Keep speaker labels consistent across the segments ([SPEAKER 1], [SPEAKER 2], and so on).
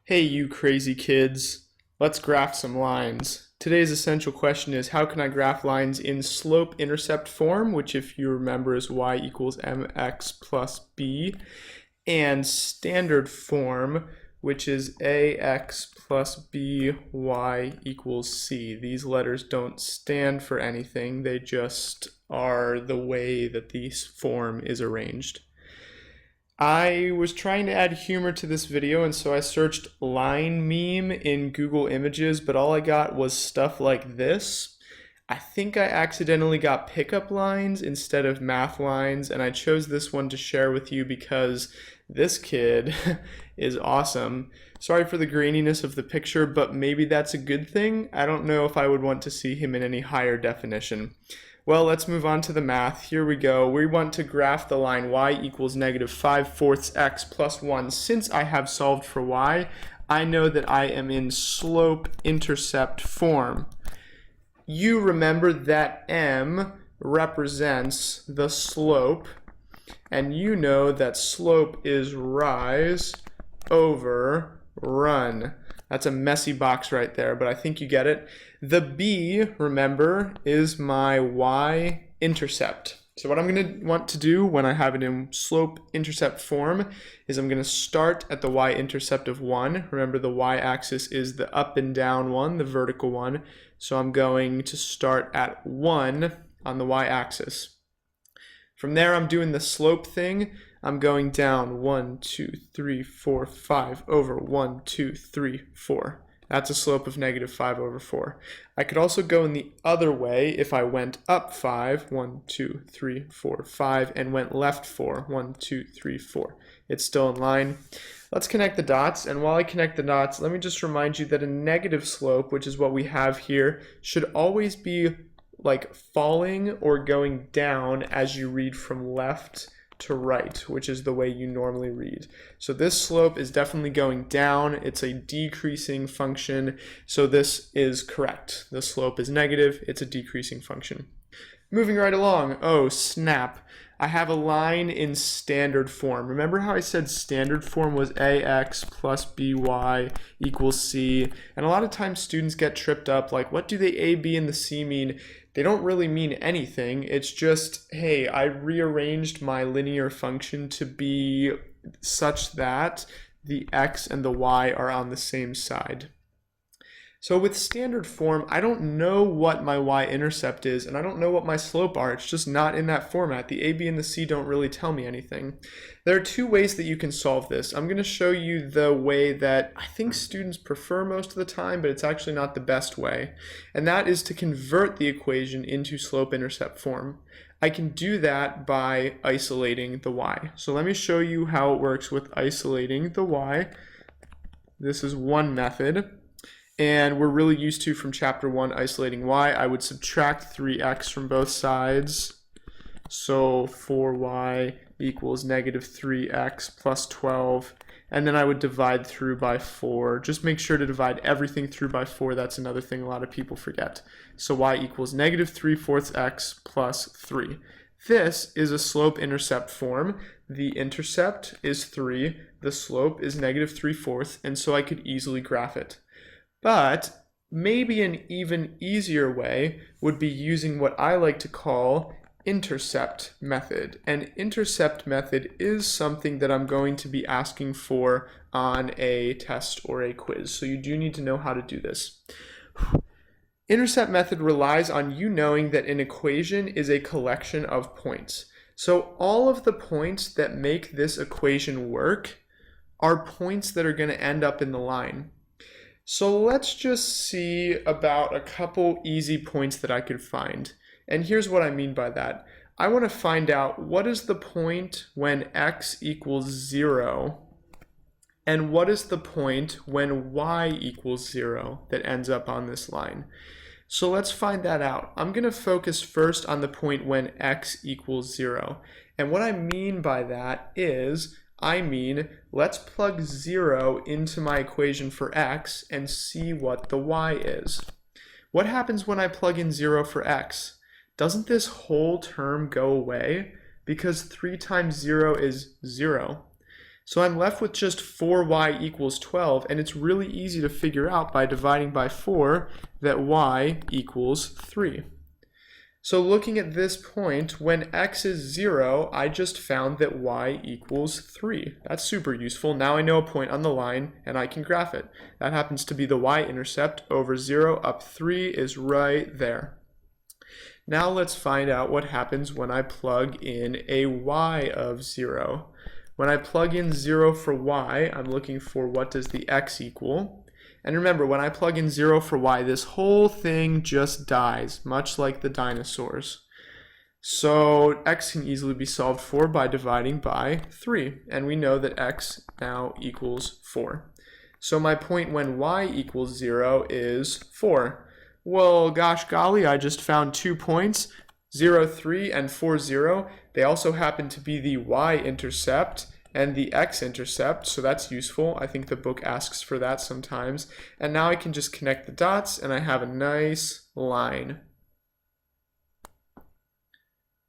[SPEAKER 1] Hey, you crazy kids. Let's graph some lines. Today's essential question is, how can I graph lines in slope-intercept form, which if you remember is y equals mx plus b, and standard form, which is ax plus by equals c. These letters don't stand for anything, they just are the way that this form is arranged. I was trying to add humor to this video, and so I searched line meme in Google Images, but all I got was stuff like this. I think I accidentally got pickup lines instead of math lines, and I chose this one to share with you because this kid is awesome. Sorry for the graininess of the picture, but maybe that's a good thing. I don't know if I would want to see him in any higher definition. Well, let's move on to the math. Here we go. We want to graph the line y equals negative 5/4 x plus 1. Since I have solved for y, I know that I am in slope-intercept form. You remember that m represents the slope, and you know that slope is rise over run. That's a messy box right there, but I think you get it. The b, remember, is my y-intercept. So what I'm going to want to do when I have it in slope-intercept form is I'm going to start at the y-intercept of 1. Remember, the y-axis is the up and down one, the vertical one. So I'm going to start at 1 on the y-axis. From there, I'm doing the slope thing. I'm going down 1, 2, 3, 4, 5 over 1, 2, 3, 4. That's a slope of negative 5 over 4. I could also go in the other way if I went up 5, 1, 2, 3, 4, 5, and went left 4, 1, 2, 3, 4. It's still in line. Let's connect the dots, and while I connect the dots, let me just remind you that a negative slope, which is what we have here, should always be like falling or going down as you read from left to right, which is the way you normally read. So this slope is definitely going down. It's a decreasing function, so this is correct. The slope is negative. It's a decreasing function. Moving right along. Oh, snap. I have a line in standard form. Remember how I said standard form was ax plus by equals c? And a lot of times students get tripped up, like, what do the a, b, and the c mean? They don't really mean anything. It's just, hey, I rearranged my linear function to be such that the x and the y are on the same side. So with standard form, I don't know what my y-intercept is, and I don't know what my slope are. It's just not in that format. The a, b, and the c don't really tell me anything. There are two ways that you can solve this. I'm going to show you the way that I think students prefer most of the time, but it's actually not the best way. And that is to convert the equation into slope-intercept form. I can do that by isolating the y. So let me show you how it works with isolating the y. This is one method. And we're really used to, from chapter 1, isolating y. I would subtract 3x from both sides. So 4y equals negative 3x plus 12. And then I would divide through by 4. Just make sure to divide everything through by 4. That's another thing a lot of people forget. So y equals negative 3/4 x plus 3. This is a slope-intercept form. The intercept is 3. The slope is negative 3/4. And so I could easily graph it. But maybe an even easier way would be using what I like to call intercept method. And intercept method is something that I'm going to be asking for on a test or a quiz. So you do need to know how to do this. Intercept method relies on you knowing that an equation is a collection of points. So all of the points that make this equation work are points that are going to end up in the line. So let's just see about a couple easy points that I could find. And here's what I mean by that. I want to find out what is the point when x equals 0, and what is the point when y equals 0 that ends up on this line. So let's find that out. I'm going to focus first on the point when x equals 0. And what I mean by that is, let's plug 0 into my equation for x and see what the y is. What happens when I plug in 0 for x? Doesn't this whole term go away? Because 3 times 0 is 0. So I'm left with just 4y equals 12, and it's really easy to figure out by dividing by 4 that y equals 3. So looking at this point, when x is 0, I just found that y equals 3. That's super useful. Now I know a point on the line, and I can graph it. That happens to be the y-intercept. Over 0 up 3 is right there. Now let's find out what happens when I plug in a y of 0. When I plug in 0 for y, I'm looking for what does the x equal. And remember, when I plug in 0 for y, this whole thing just dies, much like the dinosaurs. So x can easily be solved for by dividing by 3. And we know that x now equals 4. So my point when y equals 0 is 4. Well, gosh golly, I just found 2 points, 0, 3, and 4, 0. They also happen to be the y-intercept and the x-intercept, so that's useful. I think the book asks for that sometimes. And now I can just connect the dots, and I have a nice line.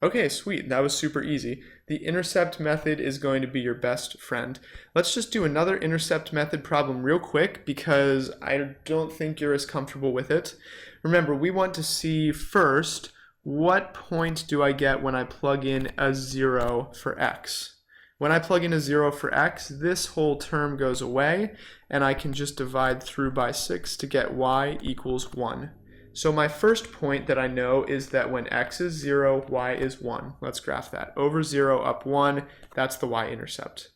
[SPEAKER 1] Okay, sweet. That was super easy. The intercept method is going to be your best friend. Let's just do another intercept method problem real quick because I don't think you're as comfortable with it. Remember, we want to see first, what point do I get when I plug in a 0 for x? When I plug in a 0 for x, this whole term goes away, and I can just divide through by 6 to get y equals 1. So my first point that I know is that when x is 0, y is 1. Let's graph that. Over 0, up 1, that's the y-intercept.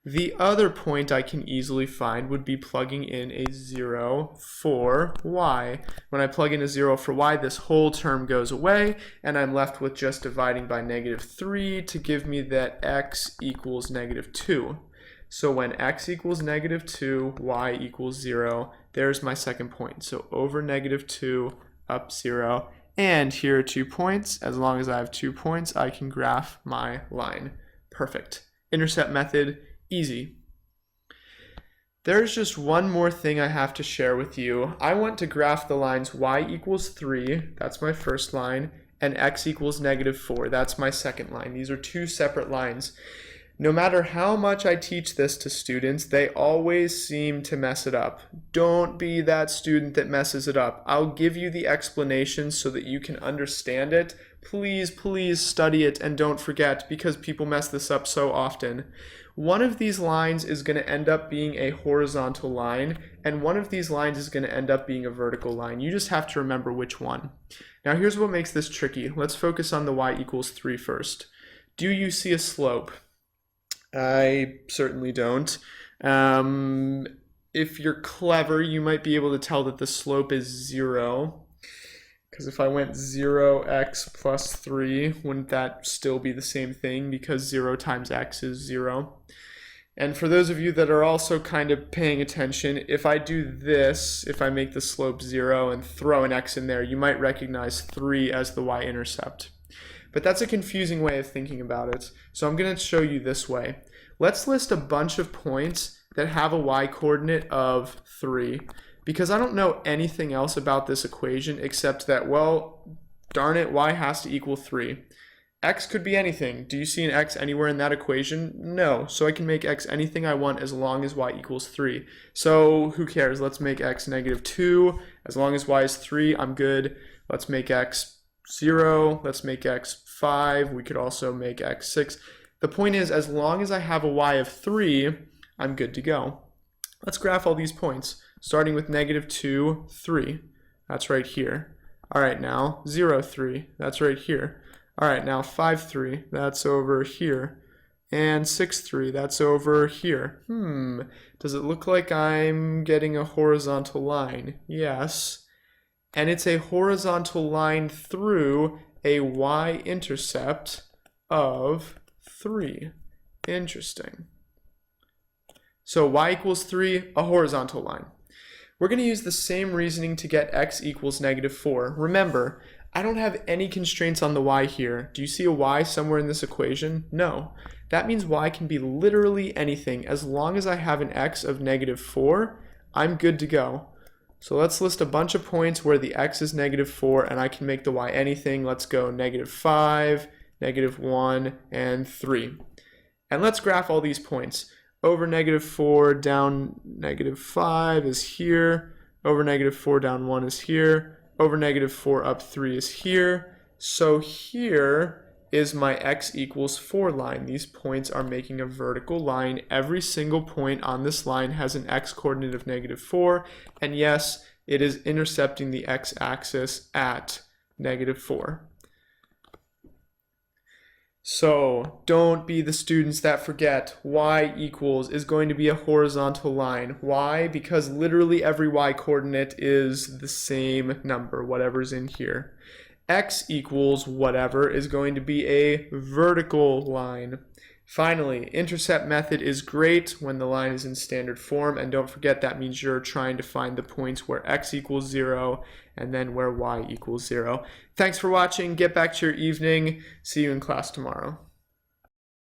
[SPEAKER 1] The other point I can easily find would be plugging in a 0 for y. When I plug in a 0 for y, this whole term goes away, and I'm left with just dividing by -3 to give me that x equals -2. So when x equals -2, y equals 0, there's my second point. So over -2, up 0, and here are 2 points. As long as I have 2 points, I can graph my line. Perfect. Intercept method, easy. There's just one more thing I have to share with you. I want to graph the lines y equals 3, that's my first line, and x equals -4, that's my second line. These are 2 separate lines. No matter how much I teach this to students, they always seem to mess it up. Don't be that student that messes it up. I'll give you the explanation so that you can understand it. Please, please study it and don't forget, because people mess this up so often. One of these lines is going to end up being a horizontal line, and one of these lines is going to end up being a vertical line. You just have to remember which one. Now here's what makes this tricky. Let's focus on the y equals 3 first. Do you see a slope? I certainly don't. If you're clever, you might be able to tell that the slope is 0. Because if I went 0x plus 3, wouldn't that still be the same thing? Because 0 times x is 0. And for those of you that are also kind of paying attention, if I do this, if I make the slope 0 and throw an x in there, you might recognize 3 as the y-intercept. But that's a confusing way of thinking about it. So I'm going to show you this way. Let's list a bunch of points that have a y-coordinate of 3. Because I don't know anything else about this equation except that, well, darn it, y has to equal 3. X could be anything. Do you see an x anywhere in that equation? No. So I can make x anything I want as long as y equals 3. So who cares? Let's make x -2. As long as y is 3, I'm good. Let's make x 0. Let's make x 5. We could also make x 6. The point is, as long as I have a y of 3, I'm good to go. Let's graph all these points. Starting with -2, 3. That's right here. All right, now 0, 3. That's right here. All right, now 5, 3. That's over here. And 6, 3. That's over here. Does it look like I'm getting a horizontal line? Yes. And it's a horizontal line through a y-intercept of 3. Interesting. So y equals 3, a horizontal line. We're going to use the same reasoning to get x equals -4. Remember, I don't have any constraints on the y here. Do you see a y somewhere in this equation? No. That means y can be literally anything. As long as I have an x of -4, I'm good to go. So let's list a bunch of points where the x is -4 and I can make the y anything. Let's go -5, -1, and 3. And let's graph all these points. over -4 down -5 is here, over -4 down 1 is here, over -4 up 3 is here. So here is my x equals 4 line. These points are making a vertical line. Every single point on this line has an x coordinate of -4, and yes, it is intercepting the x-axis at -4. So don't be the students that forget y equals is going to be a horizontal line. Why? Because literally every y coordinate is the same number, whatever's in here. X equals whatever is going to be a vertical line. Finally, intercept method is great when the line is in standard form, and don't forget that means you're trying to find the points where x equals 0 and then where y equals 0. Thanks for watching. Get back to your evening. See you in class tomorrow.